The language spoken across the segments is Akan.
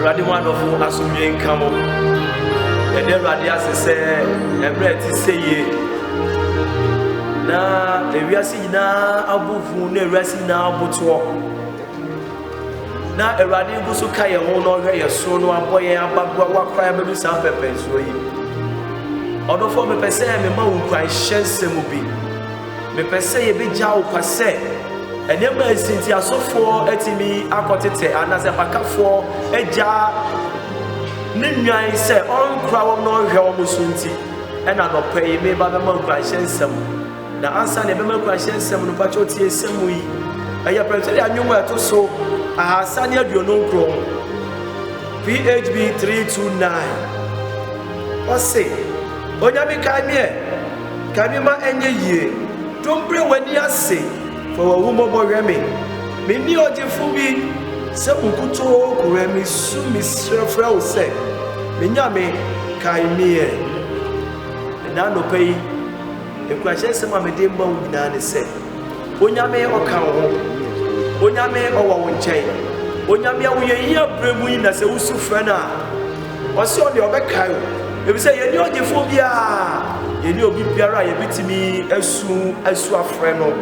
Eradi one of asumye nkamo. Ede Eradi asese ebre ti seye. Na ewiase nyina abufu na ewiase nyina abuto. Na Eradi gusu ka ye ho no hwe ye so no aboye abagwa wakra bedu san pepe so yi. Odofo me pese me ma wo kwan hyensem bi. Me pese ye be ja wo kwase. Enema esinti asofo etimi akotete anase pakafo eja ne nwan se onkra wo no hwe wo musunti ena no pay me ba be ma kwan hyensem na ansa ne be ma kwan hyensem no pacho tie semu yi eya prentele anwom eto so ahasa ne aduono nkro PHB 329 ose onyame kai ma enye yie dombre wani ase for womo boyeme me ni ojefu bi se munkuto kuremi su mi srefra o se me nyame kai me na no pay e kwahye se ma me de mba wina ne se onyame oka ho onyame owo wo nchen onyame awoye hia bremu yi na se wusu fra na o se o de obekai o ebi se ye ni ojefu bi a ye ni obi biara ye bitimi asu afre no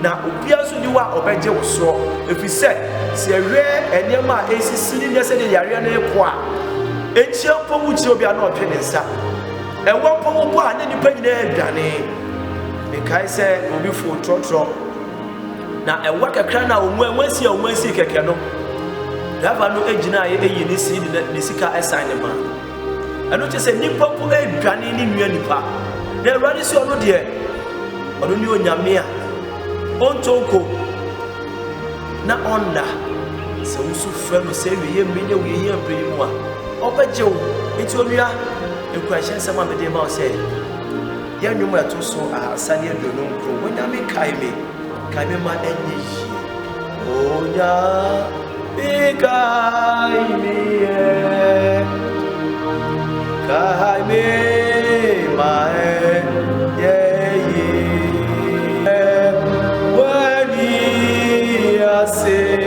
na obia so ni wa obeje wo so efise se hwe enema esisi ni nese de yare na eko a echi ampo mu chi obia na otwe ne nsa enwo ampo mu bo a ne nipa nyina adwane me kai se obi fu trotro na ewa kakra na onwansi keke no dava no ejina ye eyi ni si ni sika assign ma eno che se nipa po adwane ni nua nipa na Erade si ono de ono ni onyame a ontonko na onda se usu freno se wiye menye wiye abremu a obeje wo enti onua ekwahye nsema mede ma o se ya nwum ato so ahasane adono nkro wonyame kai me ma enye yi onya kai me ma say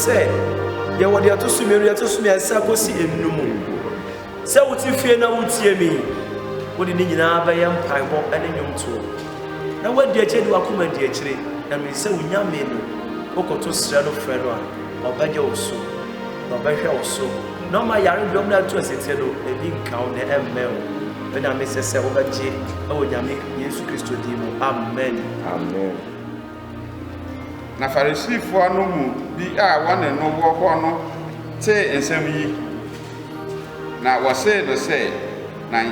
say ye wodi atosumi asa kosi ennumu se wuti fie na wutie mi wodi ni nyina ba yam paimo ene nyumto na wadi achedi wakoma di achire na me se wunyame no okoto sira no frɛ no a obaje oso na obahwe oso no ma yare dom na to asetie no ebi nkaw na emmel na me se obaje e nyame Yesu Kristo di mu amen na Farisifo no mu bi a wane no wo ho no te ensem yi na wose no se na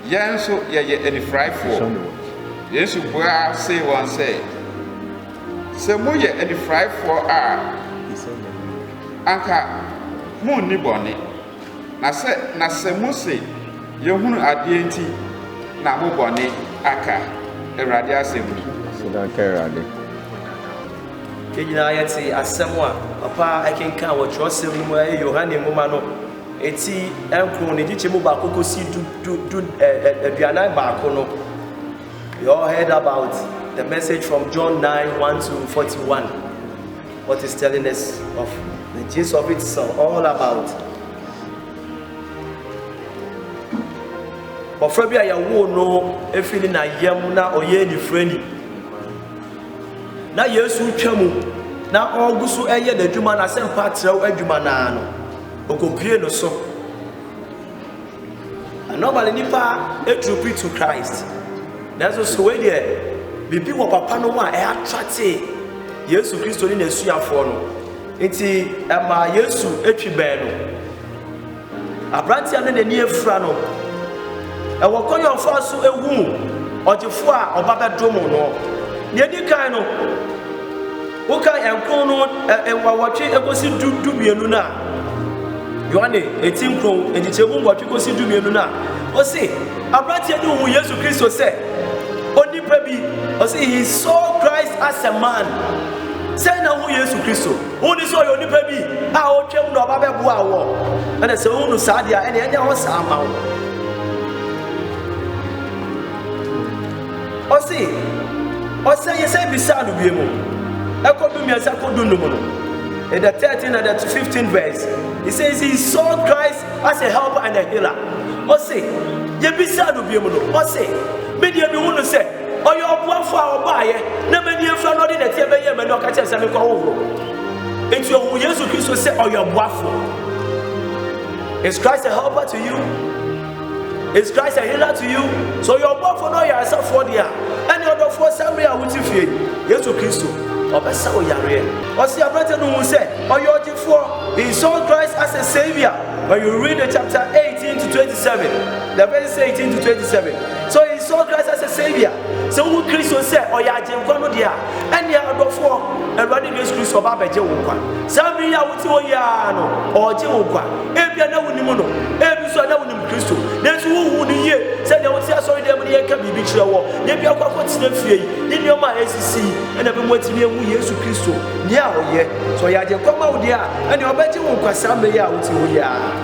yenso ye anifraifo Yesu bua se won se mo ye anifraifo a anka mo ni bone na se mo se ye hunu ade enti na mo bone aka Erade asemu so da ka Erade Kejina yeti asemwa papa akenka wo trosem no mu Yohane muma no eti enkro ne giche mu ba kokosi du aduanan ba ko no. You all heard about the message from John 9:1-41. What is telling us of the gist of it all about. Ofra bi ayawo no efili na yam na oye ni freni. Na Yesu twamu na ogusu eye dadwuma na sempa trew adwuma na no okopie no so normally nipa etrupi to Christ that's so we there bibi wo papa no a e attract Yesu Kristo ni na suafo no enti ma Yesu etwi ben no abrantia na nani efura no e wo koyo fa so ewu ojefo a oba bedom no ne di kan no wo kan enkron no wawatwe egosi dumienu na Yohane 18 kron ejichemu watwe gosi dumienu na o se abratie no hu Yesu Kristo se onipa bi o se he saw Christ as a man. Say na hu Yesu Kristo oni so yo nipa bi a o twem no oba bebu awo na se hu no sadia ene enya ho sa ma wo o se yesa bisa no biemu ekodu mi asa kodu no no in the 13 and the 15 verse he says he saw Christ as a helper and a healer. O se ye bisa no biemu no o se me dia mi hu no se oyo obuafo a obaye na mani efra no de na tie beye me no ka che se me ko wo enti o Yesu Kristo se oyo obuafo. Is Christ a helper to you? Is Christ a healer to you? So your obuafo no ya asa for dia any other for somewhere wuti fie Yesu Kristo obesa o yare o se abrate no hu se oyo ojifo he saw Christ as a savior. When you read the chapter 18 to 27, the verse 18 to 27. So he saw Christ as a savior. So who Christ said, "Oh yeah, Jemko dia." And ya adofo, everybody knows Christ oba beje wokwa. Sabi ya wuti o ya no, oje wokwa. Ebia na wunimu no, ebi so na wunim Kristo. Nesu wu ni ye, say na wuti asori dem ne ye ka bibi kire wo. Ye bia kwa kwoti na fie yi. Ni nioma esisi, na be mwati ne wu Yesu Kristo. Ni a oye. So ya Jemko ma wo dia, and you obeje wokwa sabe ya wuti wo ya.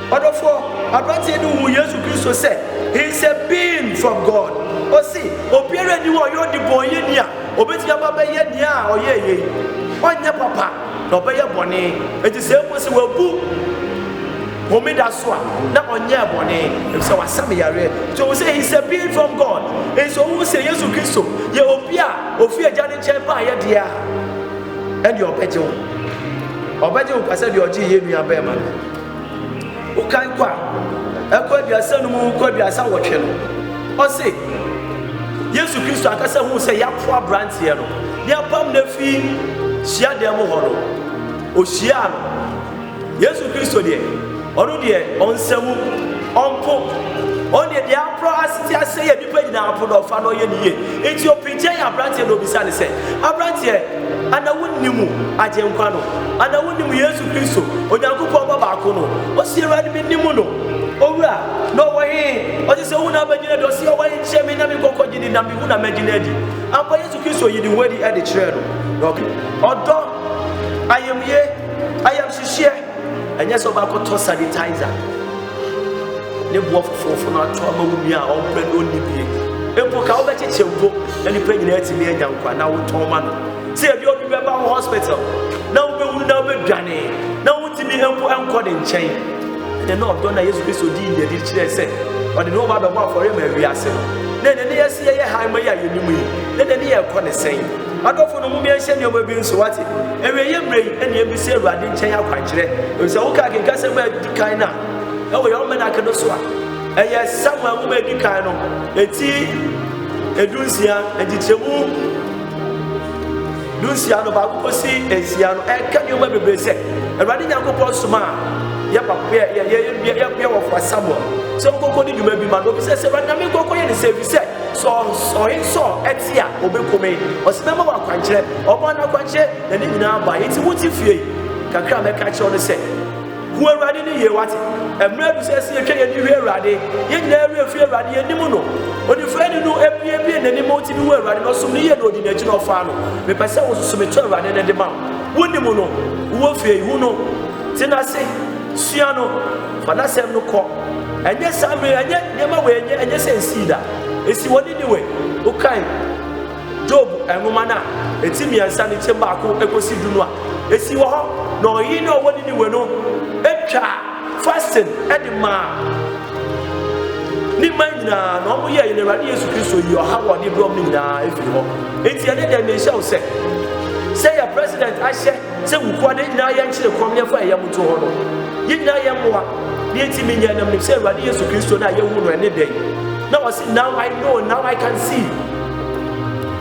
Therefore, abrante no hu Yesu Kristo say he is a being from God. O see, obiara ni wo yo di boye nia, obeti aba ye nia oye ye. Onya papa, no be ye bone. Eti se mo se wabu. Homi da so na onya bone. E se wasame yare. So we say he is a being from God. And so who say Yesu Kristo, ye obia, ofi eja ni che ba ye dia. And your obeje wo. Obeje wo pase de oji ye nua ba ma. Ukai kwa ekwa biasa no mu kwa biasa wotwe no o se Yesu Kristo akasa hu se yapo abrantie no ne apam na fi hia dem ho no o hia no Yesu Kristo de onu de onsamu onpo on de apro asiti ase ye nipa nyina apro do fa no ye niye enti opinje ya abrantie no bisa ne se abrantie ana wonnimu ajenkwa no ana wonnimu Yesu Kristo onyankopon baba ko no o si erade bi nimu no owura no wo he o se hu na bagina do si o wa che me na me kokko gini na me hu na magina di ampa Yesu Kristo yi di wedi e de kire no okay odo ayemye ayam hihie anya so ba ko to sanitizer ne bo fofo na to ma wumi a o pre no ni bie epo ka o be chechempo na ni panyina atimi anya nkwa na wo to ma no se e bi obi be ba hospital na wo be wu na wo be dwane na wo timi empo enko de nchen ne no do na Yesu Kristo di ne di kire se o de no ba be bo afore ma wi ase ne ne yesi ye ha ma ya yenimu yi ne ye ko ne sen adofo no mu bi enhye ne oba bi nso wate ewe ye mrei ene bi se Awurade nchen akwankyere o se wo ka kenka se ba di kan na ewo yo mena kedo so a eye Samuel mu edi kan no eti edunsia ejichemu dunsia no ba kosi ensia no e ka ne oba bebre se Awurade Nyankopon soma ya papa ya wo for Samuel so kokko ni duma bi ma no bi se Awurade me kokko ye ne se bi se so etia obekome osinama wa kwankyere obo na kwankyere na ni nyina ba enti wuti fie kakra me ka kye no se hu Awurade ni ye wate emre bi se se twa ye ni hu Awurade ye nyina hu efi Awurade ye nimu no oni frani no ebie na ni mo ti bi hu Awurade no som ni ye no odi na gino fa no me pese wo so me twa Awurade na de ma woni mu no wo fie hu no tinase sua no fana sem no ko enye samre enye nema we enye sensida esi woni ni we ukai Job enwoma na etimi ansa ni chemba ko ekosi dunu a esi wo ho na oyi na woni ni we no etwa fasting edima ni manyina na omo ye yin Awurade Yesu Kristo yi o ha woni brom ni na efi ho enti ene dem me show say your president ahye say wo kwade nyina ya nkyere kom ne fa ya muto ho no nyina ya moa ni etimi nya nam ni say Awurade Yesu Kristo na ye hu no ene den now I know, now I can see.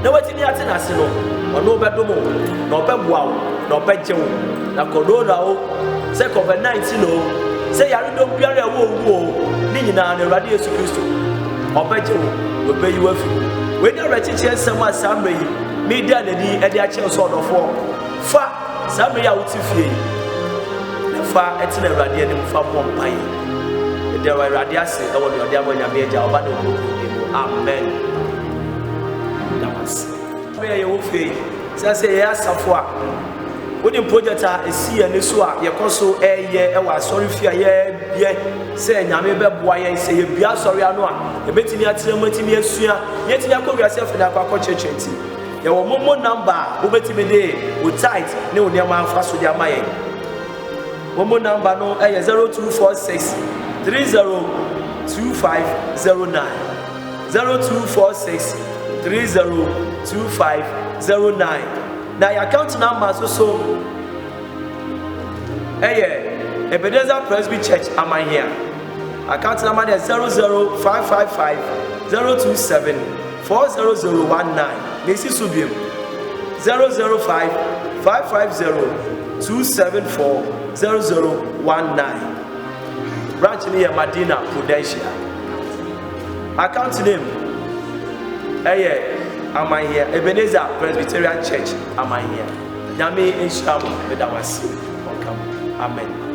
Now what in the Atenas, or no bedomo, no bebuao, no bejo, no corona, say COVID-19, say I don't be a woe, ni nyina na Awurade Yesu Kristo obegye wo obeyi wo afi we na rechiche nsɛm a samre yi media na di e de akyɛ so ɔdɔfo fa samre ya wuti fie na fa eti na Awurade anim fa bɔ mpae e de Awurade ase e wo de ɔde abɔnya me agya oba de wo amen damas me ye wo fie sɛ ye asafo a wodi project a esi ene so a ye koso eye e wa asori fia ye bie se nyame beboa ye se ye bia asori ano a e betimi atere matimi asua ye timi akowia se fina akwa chechenti ye wo momo number wo betimi de wo tight ne wo niam afa so dia maye momo number no eye 0246 302509 0246 302509. Now your account number so Ebenezer Presby Church am I here. Account number is 00555 027 40019. Mesi Subim 005 550 274 0019. Branch near Medina Prudential. Account name am I here? Ebenezer Presbyterian Church am I here? Nyame Insham Bedawasi. Welcome. Amen.